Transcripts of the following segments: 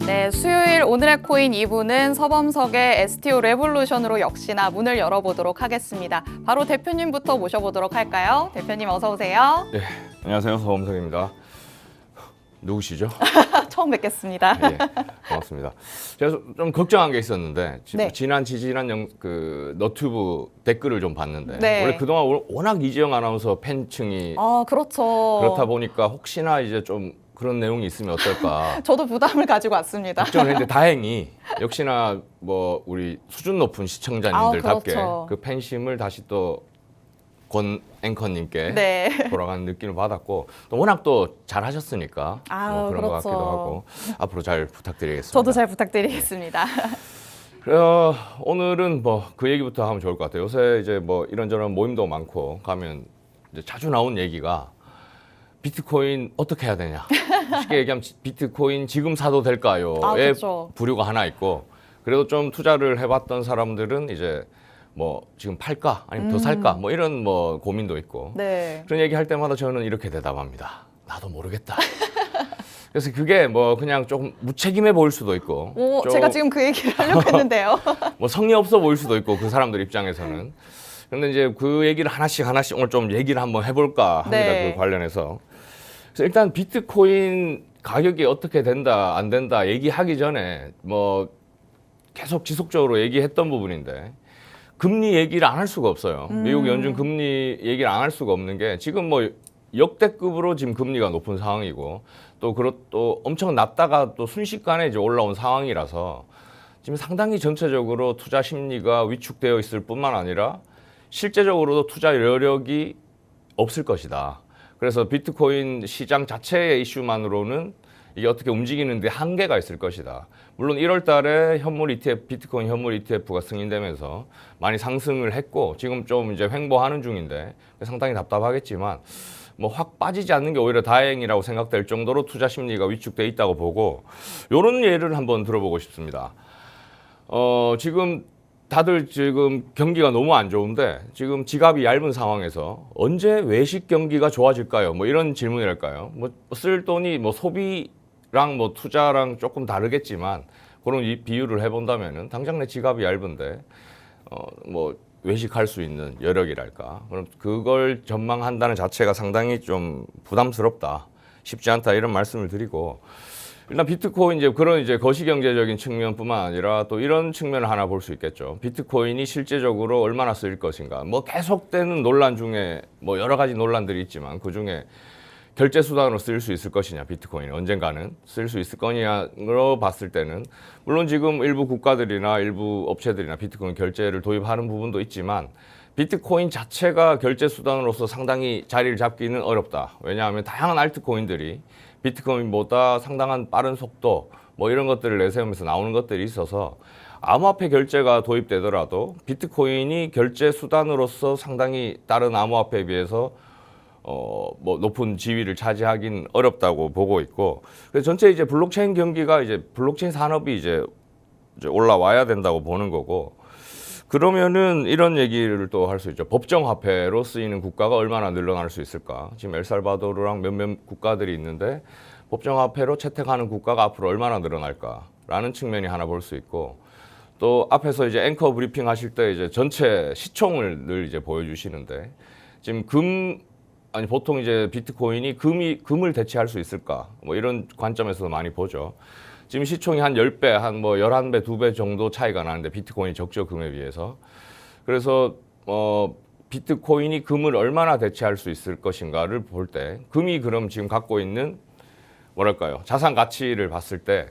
네, 수요일 오늘의 코인 2부는 서범석의 STO 레볼루션으로 역시나 문을 열어보도록 하겠습니다. 바로 대표님부터 모셔보도록 할까요? 대표님 어서 오세요. 네, 안녕하세요. 서범석입니다. 누구시죠? 처음 뵙겠습니다. 예, 반갑습니다. 제가 좀 걱정한 게 있었는데 네. 지난 그 너튜브 댓글을 좀 봤는데 네. 원래 그동안 워낙 이재영 아나운서 팬층이 그렇죠. 그렇다 보니까 혹시나 이제 좀 그런 내용이 있으면 어떨까 저도 부담을 가지고 왔습니다. 걱정을 했는데 다행히 역시나 뭐 우리 수준 높은 시청자님들답게 그렇죠. 그 팬심을 다시 또 권 앵커님께 네. 돌아가는 느낌을 받았고 또 워낙 또 잘하셨으니까 뭐 그런 것 그렇죠. 같기도 하고 앞으로 잘 부탁드리겠습니다. 저도 잘 부탁드리겠습니다. 오늘은 뭐 그 얘기부터 하면 좋을 것 같아요. 요새 이제 뭐 이런저런 모임도 많고 가면 이제 자주 나온 얘기가 비트코인 어떻게 해야 되냐. 쉽게 얘기하면 비트코인 지금 사도 될까요?의 그렇죠. 부류가 하나 있고 그래도 좀 투자를 해봤던 사람들은 이제 뭐 지금 팔까 아니면 더 살까 뭐 이런 뭐 고민도 있고 네. 그런 얘기 할 때마다 저는 이렇게 대답합니다. 나도 모르겠다. 그래서 그게 뭐 그냥 조금 무책임해 보일 수도 있고 좀 제가 지금 그 얘기를 하려고 했는데요. 뭐 성의 없어 보일 수도 있고 그 사람들 입장에서는 그런데 이제 그 얘기를 하나씩 오늘 좀 얘기를 한번 해볼까 합니다. 네. 그 관련해서 그래서 일단 비트코인 가격이 어떻게 된다 안 된다 얘기하기 전에 뭐 계속 지속적으로 얘기했던 부분인데 금리 얘기를 안 할 수가 없어요. 미국 연준 금리 얘기를 안 할 수가 없는 게 지금 뭐 역대급으로 지금 금리가 높은 상황이고 또 엄청 낮다가 또 순식간에 이제 올라온 상황이라서 지금 상당히 전체적으로 투자 심리가 위축되어 있을 뿐만 아니라 실제적으로도 투자 여력이 없을 것이다. 그래서 비트코인 시장 자체의 이슈만으로는 이게 어떻게 움직이는데 한계가 있을 것이다. 물론 1월 달에 비트코인 현물 ETF가 승인되면서 많이 상승을 했고 지금 좀 이제 횡보하는 중인데 상당히 답답하겠지만 뭐 확 빠지지 않는 게 오히려 다행이라고 생각될 정도로 투자 심리가 위축돼 있다고 보고 이런 예를 한번 들어보고 싶습니다. 지금 다들 지금 경기가 너무 안 좋은데 지금 지갑이 얇은 상황에서 언제 외식 경기가 좋아질까요? 뭐 이런 질문이랄까요? 뭐 쓸 돈이 뭐 소비랑 뭐 투자랑 조금 다르겠지만 그런 비유를 해본다면은 당장 내 지갑이 얇은데 뭐 외식할 수 있는 여력이랄까? 그럼 그걸 전망한다는 자체가 상당히 좀 부담스럽다, 쉽지 않다 이런 말씀을 드리고. 일단 비트코인 그런 거시경제적인 측면뿐만 아니라 또 이런 측면을 하나 볼 수 있겠죠. 비트코인이 실제적으로 얼마나 쓰일 것인가. 뭐 계속되는 논란 중에 뭐 여러 가지 논란들이 있지만 그 중에 결제 수단으로 쓸 수 있을 것이냐, 비트코인이 언젠가는 쓸 수 있을 거냐로 봤을 때는 물론 지금 일부 국가들이나 일부 업체들이나 비트코인 결제를 도입하는 부분도 있지만 비트코인 자체가 결제 수단으로서 상당히 자리를 잡기는 어렵다. 왜냐하면 다양한 알트코인들이 비트코인보다 상당한 빠른 속도 뭐 이런 것들을 내세우면서 나오는 것들이 있어서 암호화폐 결제가 도입되더라도 비트코인이 결제 수단으로서 상당히 다른 암호화폐에 비해서 뭐 높은 지위를 차지하긴 어렵다고 보고 있고 그래서 전체 블록체인 경기가 블록체인 산업이 올라와야 된다고 보는 거고 그러면은 이런 얘기를 또 할 수 있죠. 법정화폐로 쓰이는 국가가 얼마나 늘어날 수 있을까? 지금 엘살바도르랑 몇몇 국가들이 있는데 법정화폐로 채택하는 국가가 앞으로 얼마나 늘어날까라는 측면이 하나 볼 수 있고 또 앞에서 앵커 브리핑 하실 때 전체 시총을 늘 보여주시는데 지금 보통 비트코인이 금을 대체할 수 있을까? 뭐 이런 관점에서 많이 보죠. 지금 시총이 한 10배, 한 뭐 11배, 2배 정도 차이가 나는데 비트코인이 적죠, 금에 비해서. 그래서 비트코인이 금을 얼마나 대체할 수 있을 것인가를 볼 때 금이 그럼 지금 갖고 있는 뭐랄까요? 자산 가치를 봤을 때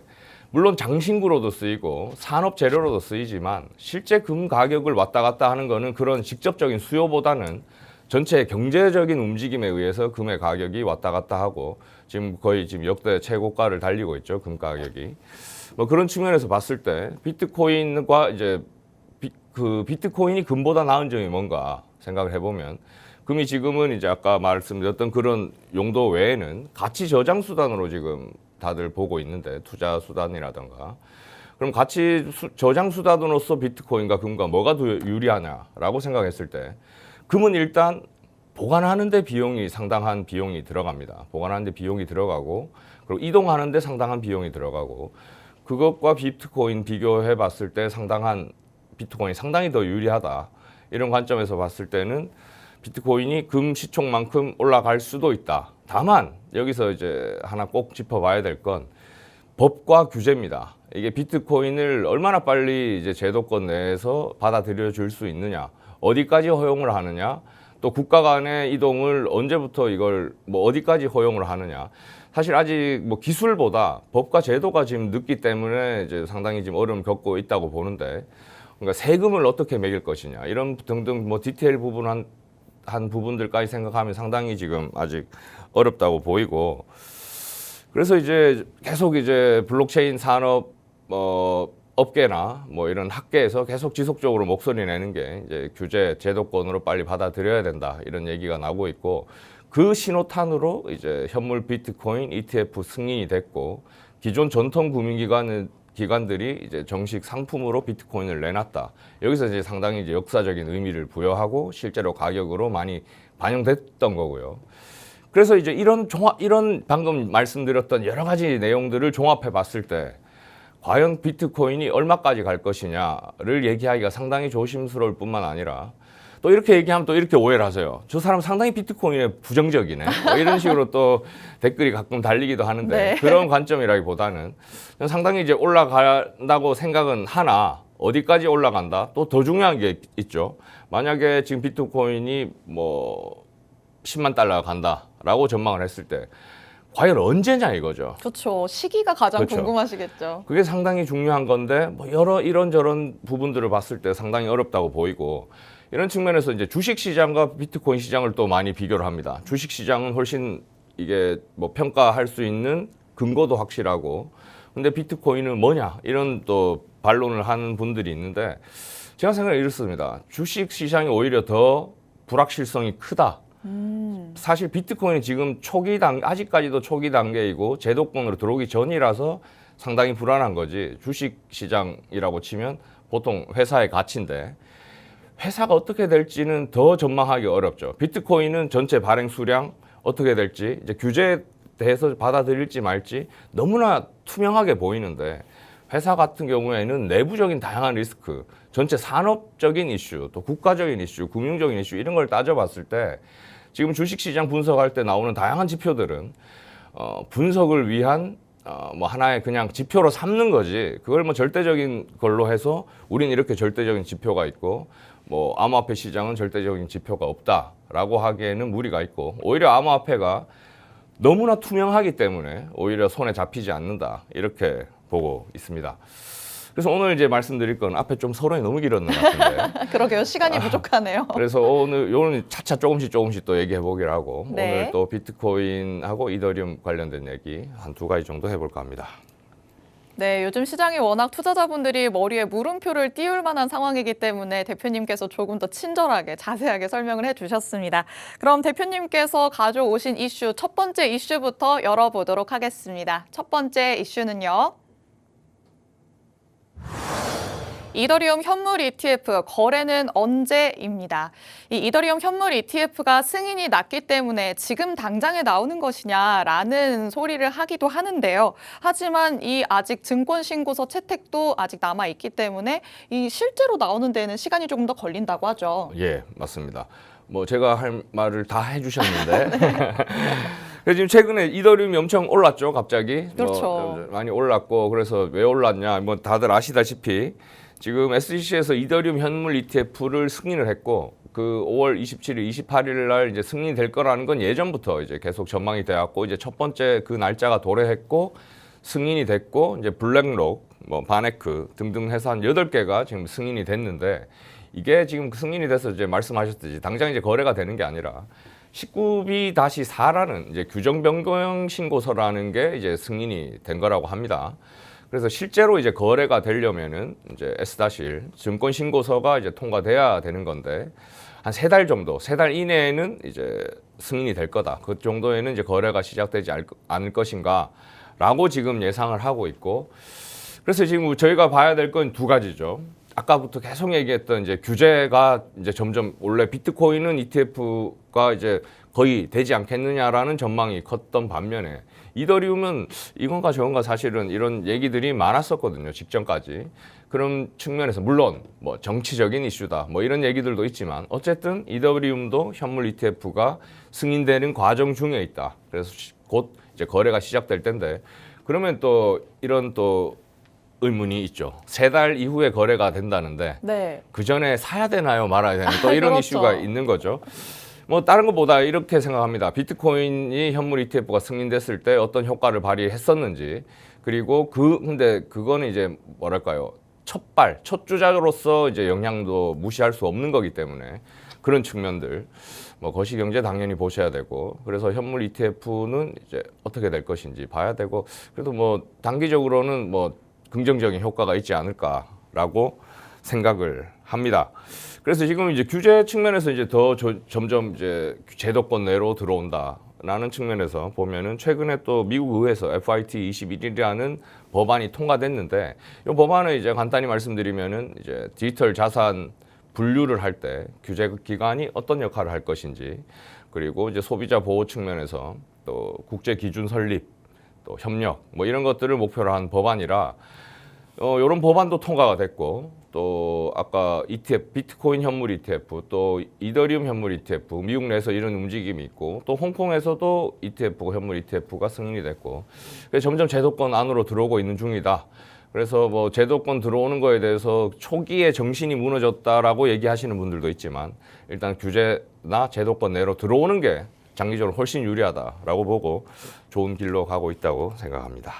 물론 장신구로도 쓰이고 산업 재료로도 쓰이지만 실제 금 가격을 왔다 갔다 하는 거는 그런 직접적인 수요보다는 전체 경제적인 움직임에 의해서 금의 가격이 왔다 갔다 하고 지금 거의 역대 최고가를 달리고 있죠, 금 가격이. 뭐 그런 측면에서 봤을 때 비트코인과 비트코인이 금보다 나은 점이 뭔가 생각을 해보면 금이 지금은 아까 말씀드렸던 그런 용도 외에는 가치 저장 수단으로 지금 다들 보고 있는데 투자 수단이라던가 그럼 가치 저장 수단으로서 비트코인과 금과 뭐가 더 유리하냐라고 생각했을 때 금은 일단 보관하는데 상당한 비용이 들어갑니다. 보관하는데 비용이 들어가고 그리고 이동하는데 상당한 비용이 들어가고 그것과 비트코인 비교해 봤을 때 비트코인이 상당히 더 유리하다. 이런 관점에서 봤을 때는 비트코인이 금 시총만큼 올라갈 수도 있다. 다만 여기서 이제 하나 꼭 짚어봐야 될 건 법과 규제입니다. 이게 비트코인을 얼마나 빨리 이제 제도권 내에서 받아들여 줄 수 있느냐, 어디까지 허용을 하느냐, 또 국가 간의 이동을 언제부터 이걸 뭐 어디까지 허용을 하느냐. 사실 아직 뭐 기술보다 법과 제도가 지금 늦기 때문에 이제 상당히 지금 어려움 겪고 있다고 보는데, 그러니까 세금을 어떻게 매길 것이냐 이런 등등 뭐 디테일 부분 한 부분들까지 생각하면 상당히 지금 아직 어렵다고 보이고, 그래서 이제 계속 이제 블록체인 산업 업계나 뭐 이런 학계에서 계속 지속적으로 목소리 내는 게 이제 규제 제도권으로 빨리 받아들여야 된다 이런 얘기가 나오고 있고, 그 신호탄으로 이제 현물 비트코인 ETF 승인이 됐고, 기존 전통 기관들이 이제 정식 상품으로 비트코인을 내놨다. 여기서 이제 상당히 이제 역사적인 의미를 부여하고 실제로 가격으로 많이 반영됐던 거고요. 그래서 이제 이런 방금 말씀드렸던 여러 가지 내용들을 종합해 봤을 때 과연 비트코인이 얼마까지 갈 것이냐를 얘기하기가 상당히 조심스러울 뿐만 아니라, 또 이렇게 얘기하면 또 이렇게 오해를 하세요. 저 사람 상당히 비트코인에 부정적이네. 뭐 이런 식으로 또 댓글이 가끔 달리기도 하는데, 네. 그런 관점이라기보다는 상당히 이제 올라간다고 생각은 하나, 어디까지 올라간다? 또 더 중요한 게 있죠. 만약에 지금 비트코인이 뭐 10만 달러가 간다라고 전망을 했을 때 과연 언제냐 이거죠. 그렇죠. 시기가 가장 그렇죠. 궁금하시겠죠. 그게 상당히 중요한 건데, 뭐 여러 이런저런 부분들을 봤을 때 상당히 어렵다고 보이고, 이런 측면에서 이제 주식 시장과 비트코인 시장을 또 많이 비교를 합니다. 주식 시장은 훨씬 이게 뭐 평가할 수 있는 근거도 확실하고, 근데 비트코인은 뭐냐 이런 또 반론을 하는 분들이 있는데, 제가 생각에 이렇습니다. 주식 시장이 오히려 더 불확실성이 크다. 사실 비트코인은 지금 아직까지도 초기 단계이고 제도권으로 들어오기 전이라서 상당히 불안한 거지, 주식 시장이라고 치면 보통 회사의 가치인데, 회사가 어떻게 될지는 더 전망하기 어렵죠. 비트코인은 전체 발행 수량 어떻게 될지, 이제 규제에 대해서 받아들일지 말지 너무나 투명하게 보이는데, 회사 같은 경우에는 내부적인 다양한 리스크, 전체 산업적인 이슈, 또 국가적인 이슈, 금융적인 이슈 이런 걸 따져봤을 때 지금 주식시장 분석할 때 나오는 다양한 지표들은 분석을 위한 뭐 하나의 그냥 지표로 삼는 거지, 그걸 뭐 절대적인 걸로 해서 우리는 이렇게 절대적인 지표가 있고 뭐 암호화폐 시장은 절대적인 지표가 없다라고 하기에는 무리가 있고, 오히려 암호화폐가 너무나 투명하기 때문에 오히려 손에 잡히지 않는다 이렇게 보고 있습니다. 그래서 오늘 이제 말씀드릴 건 앞에 좀 서론이 너무 길었는 것 같은데 그러게요. 시간이 부족하네요. 그래서 오늘 차차 조금씩 또 얘기해 보기로 하고, 네. 오늘 또 비트코인하고 이더리움 관련된 얘기 한 2가지 정도 해볼까 합니다. 네, 요즘 시장이 워낙 투자자분들이 머리에 물음표를 띄울 만한 상황이기 때문에 대표님께서 조금 더 친절하게 자세하게 설명을 해주셨습니다. 그럼 대표님께서 가져오신 이슈, 첫 번째 이슈부터 열어보도록 하겠습니다. 첫 번째 이슈는요. 이더리움 현물 ETF 거래는 언제입니다. 이 이더리움 현물 ETF가 승인이 났기 때문에 지금 당장에 나오는 것이냐라는 소리를 하기도 하는데요. 하지만 이 아직 증권 신고서 채택도 아직 남아 있기 때문에 이 실제로 나오는 데는 시간이 조금 더 걸린다고 하죠. 예, 맞습니다. 뭐 제가 할 말을 다 해주셨는데 그래서 지금 최근에 이더리움이 엄청 올랐죠, 갑자기. 그렇죠. 뭐 많이 올랐고, 그래서 왜 올랐냐, 뭐 다들 아시다시피 지금 SEC에서 이더리움 현물 ETF를 승인을 했고, 그 5월 27일, 28일 날 이제 승인될 거라는 건 예전부터 이제 계속 전망이 되었고, 이제 첫 번째 그 날짜가 도래했고 승인이 됐고, 이제 블랙록, 뭐 바네크 등등 해서 한 8개가 지금 승인이 됐는데, 이게 지금 승인이 돼서 이제 말씀하셨듯이 당장 이제 거래가 되는 게 아니라 19B-4라는 이제 규정 변경 신고서라는 게 이제 승인이 된 거라고 합니다. 그래서 실제로 이제 거래가 되려면은 이제 S-1 증권 신고서가 이제 통과돼야 되는 건데, 한 3달 정도, 3달 이내에는 이제 승인이 될 거다. 그 정도에는 이제 거래가 시작되지 않을 것인가라고 지금 예상을 하고 있고, 그래서 지금 저희가 봐야 될 건 2가지죠. 아까부터 계속 얘기했던 이제 규제가 이제 점점, 원래 비트코인은 ETF가 이제 거의 되지 않겠느냐라는 전망이 컸던 반면에 이더리움은 이건가 저건가 사실은 이런 얘기들이 많았었거든요. 직전까지. 그런 측면에서 물론 뭐 정치적인 이슈다 뭐 이런 얘기들도 있지만 어쨌든 이더리움도 현물 ETF가 승인되는 과정 중에 있다. 그래서 곧 이제 거래가 시작될 텐데 그러면 또 이런 또 의문이 있죠. 3달 이후에 거래가 된다는데 네. 그 전에 사야 되나요, 말아야 되나요? 또 이런 그렇죠. 이슈가 있는 거죠. 뭐 다른 것보다 이렇게 생각합니다. 비트코인이 현물 ETF가 승인됐을 때 어떤 효과를 발휘했었는지 그리고 근데 그거는 이제 뭐랄까요? 첫 주자로서 이제 영향도 무시할 수 없는 거기 때문에 그런 측면들 뭐 거시경제 당연히 보셔야 되고 그래서 현물 ETF는 이제 어떻게 될 것인지 봐야 되고 그래도 뭐 단기적으로는 뭐 긍정적인 효과가 있지 않을까라고 생각을 합니다. 그래서 지금 이제 규제 측면에서 이제 더 점점 이제 제도권 내로 들어온다라는 측면에서 보면은 최근에 또 미국 의회에서 FIT 21이라는 법안이 통과됐는데 이 법안을 이제 간단히 말씀드리면은 이제 디지털 자산 분류를 할 때 규제 기관이 어떤 역할을 할 것인지 그리고 이제 소비자 보호 측면에서 또 국제 기준 설립 또 협력 뭐 이런 것들을 목표로 한 법안이라 이런 법안도 통과가 됐고 또 아까 ETF 비트코인 현물 ETF 또 이더리움 현물 ETF 미국 내에서 이런 움직임이 있고 또 홍콩에서도 ETF 현물 ETF가 승인이 됐고 그래서 점점 제도권 안으로 들어오고 있는 중이다. 그래서 뭐 제도권 들어오는 거에 대해서 초기에 정신이 무너졌다라고 얘기하시는 분들도 있지만 일단 규제나 제도권 내로 들어오는 게 장기적으로 훨씬 유리하다라고 보고 좋은 길로 가고 있다고 생각합니다.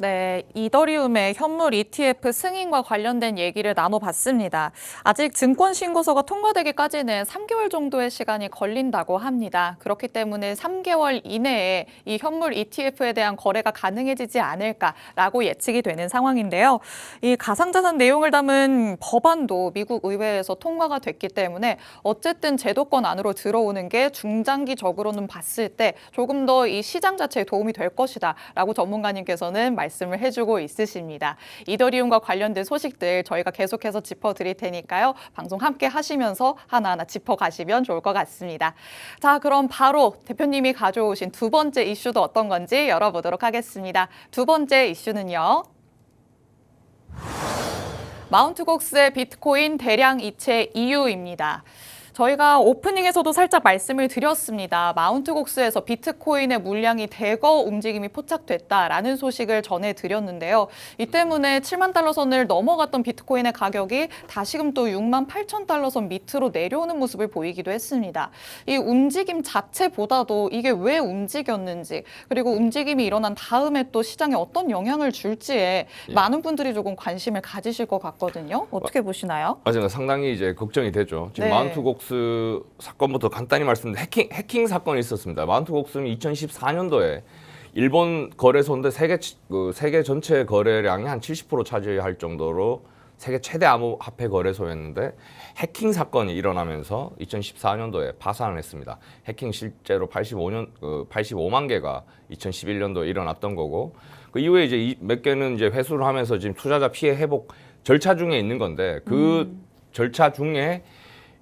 네, 이더리움의 현물 ETF 승인과 관련된 얘기를 나눠봤습니다. 아직 증권 신고서가 통과되기까지는 3개월 정도의 시간이 걸린다고 합니다. 그렇기 때문에 3개월 이내에 이 현물 ETF에 대한 거래가 가능해지지 않을까라고 예측이 되는 상황인데요. 이 가상자산 내용을 담은 법안도 미국 의회에서 통과가 됐기 때문에 어쨌든 제도권 안으로 들어오는 게 중장기적으로는 봤을 때 조금 더 이 시장 자체에 도움이 될 것이다라고 전문가님께서는 말씀을 해주고 있으십니다. 이더리움과 관련된 소식들 저희가 계속해서 짚어드릴 테니까요. 방송 함께 하시면서 하나하나 짚어가시면 좋을 것 같습니다. 자, 그럼 바로 대표님이 가져오신 두 번째 이슈도 어떤 건지 열어보도록 하겠습니다. 두 번째 이슈는요. 마운트곡스의 비트코인 대량 이체 이유입니다. 저희가 오프닝에서도 살짝 말씀을 드렸습니다. 마운트곡스에서 비트코인의 물량이 대거 움직임이 포착됐다라는 소식을 전해드렸는데요. 이 때문에 7만 달러 선을 넘어갔던 비트코인의 가격이 다시금 또 6만 8천 달러 선 밑으로 내려오는 모습을 보이기도 했습니다. 이 움직임 자체보다도 이게 왜 움직였는지 그리고 움직임이 일어난 다음에 또 시장에 어떤 영향을 줄지에 많은 분들이 조금 관심을 가지실 것 같거든요. 어떻게 보시나요? 맞아요. 상당히 이제 걱정이 되죠. 지금 네. 마운트곡스 사건부터 간단히 말씀드리면 해킹 사건이 있었습니다. 마운트곡스는 2014년도에 일본 거래소인데 세계 전체 거래량이 한 70% 차지할 정도로 세계 최대 암호화폐 거래소였는데 해킹 사건이 일어나면서 2014년도에 파산을 했습니다. 해킹 실제로 85만 개가 2011년도에 일어났던 거고 그 이후에 이제 몇 개는 이제 회수를 하면서 지금 투자자 피해 회복 절차 중에 있는 건데 그 절차 중에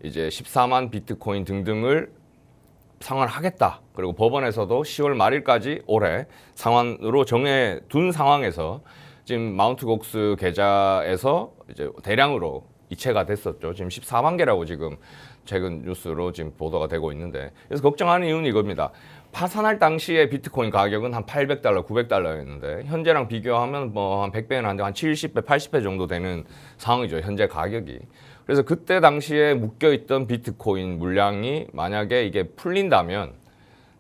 이제 14만 비트코인 등등을 상환하겠다. 그리고 법원에서도 10월 말일까지 올해 상환으로 정해둔 상황에서 지금 마운트곡스 계좌에서 이제 대량으로 이체가 됐었죠. 지금 14만 개라고 지금 최근 뉴스로 지금 보도가 되고 있는데 그래서 걱정하는 이유는 이겁니다. 파산할 당시에 비트코인 가격은 한 800달러, 900달러였는데 현재랑 비교하면 뭐 한 100배는 안 되고 한 70배, 80배 정도 되는 상황이죠. 현재 가격이. 그래서 그때 당시에 묶여있던 비트코인 물량이 만약에 이게 풀린다면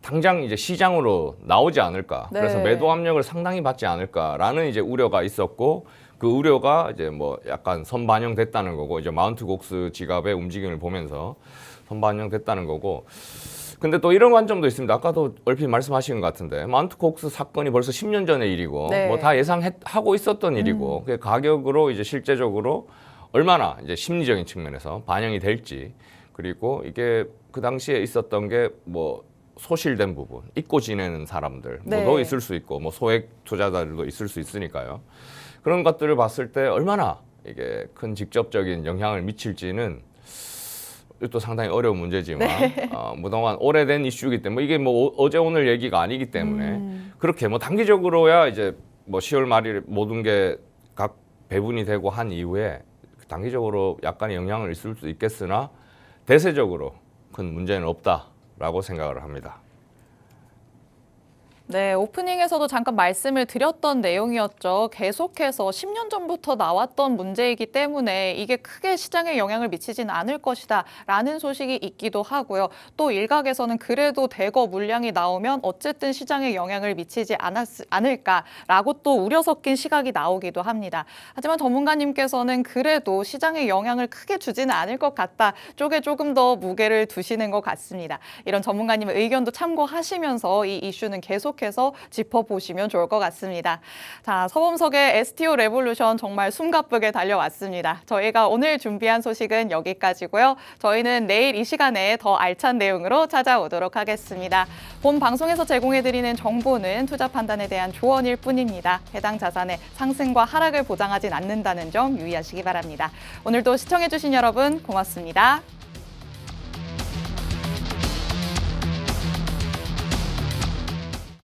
당장 이제 시장으로 나오지 않을까. 네. 그래서 매도 압력을 상당히 받지 않을까라는 이제 우려가 있었고 그 우려가 이제 뭐 약간 선반영됐다는 거고 이제 마운트곡스 지갑의 움직임을 보면서 선반영됐다는 거고. 근데 또 이런 관점도 있습니다. 아까도 얼핏 말씀하신 것 같은데 마운트곡스 사건이 벌써 10년 전의 일이고 네. 뭐 다 예상하고 있었던 일이고 그 가격으로 이제 실제적으로 얼마나 이제 심리적인 측면에서 반영이 될지 그리고 이게 그 당시에 있었던 게 뭐 소실된 부분 잊고 지내는 사람들 네. 뭐도 있을 수 있고 뭐 소액 투자자들도 있을 수 있으니까요. 그런 것들을 봤을 때 얼마나 이게 큰 직접적인 영향을 미칠지는 또 상당히 어려운 문제지만 그동안 오래된 이슈이기 때문에 이게 뭐 어제 오늘 얘기가 아니기 때문에 그렇게 뭐 단기적으로야 이제 뭐 10월 말일 모든 게 각 배분이 되고 한 이후에 단기적으로 약간의 영향을 있을 수 있겠으나 대세적으로 큰 문제는 없다라고 생각을 합니다. 네, 오프닝에서도 잠깐 말씀을 드렸던 내용이었죠. 계속해서 10년 전부터 나왔던 문제이기 때문에 이게 크게 시장에 영향을 미치지는 않을 것이다 라는 소식이 있기도 하고요. 또 일각에서는 그래도 대거 물량이 나오면 어쨌든 시장에 영향을 미치지 않을까라고 또 우려 섞인 시각이 나오기도 합니다. 하지만 전문가님께서는 그래도 시장에 영향을 크게 주지는 않을 것 같다 쪽에 조금 더 무게를 두시는 것 같습니다. 이런 전문가님의 의견도 참고하시면서 이 이슈는 계속해서 짚어보시면 좋을 것 같습니다. 자, 서범석의 STO 레볼루션 정말 숨가쁘게 달려왔습니다. 저희가 오늘 준비한 소식은 여기까지고요. 저희는 내일 이 시간에 더 알찬 내용으로 찾아오도록 하겠습니다. 본 방송에서 제공해드리는 정보는 투자 판단에 대한 조언일 뿐입니다. 해당 자산의 상승과 하락을 보장하진 않는다는 점 유의하시기 바랍니다. 오늘도 시청해주신 여러분 고맙습니다.